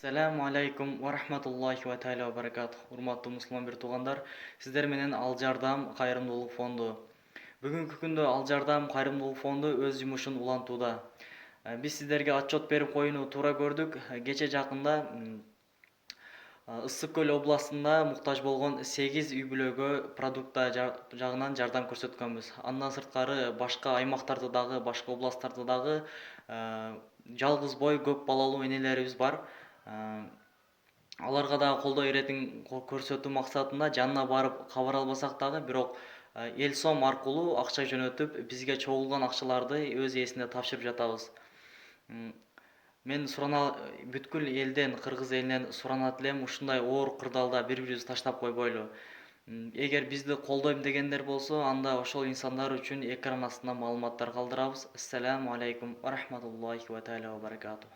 Assalamu алейкум ва рахматуллахи ва тааля ва баракатух. Урматтуу мусулман бир туугандар, сиздер менен Ал Жардам кайрымдуулук фонду. Бүгүнкү күндө Ал Жардам кайрымдуулук фонду өз жумушун улантууда. Биз сиздерге отчет берип коюуну туура көрдүк. Кече жакында Ысык Көл областында муктаж болгон 8 үй бүлөгө продукта жагынан жардам көрсөткөнбүз. Андан сырткары башка аймактарда дагы, башка областтарда дагы жалгыз бой көп балалуу энелерибиз бар. Аларга дагы колдоо иретин көрсөтүү максатында жанына барып кабар албасак дагы, бирок эл сом аркылуу акча жөнөтүп, бизге чогулган акчаларды өз ээсине тапшырып жатабыз. Мен бүткүл элден, кыргыз элинен суранат элем, ушундай оор кырдаалда бири-бирибизди таштап койбойлу. Эгер бизди колдойм дегендер болсо, анда ошол инсандар үчүн экран астында маалыматтар калдырабыз. Ассаламу алейкум ва рахматуллахи ва тааля ва баракатух.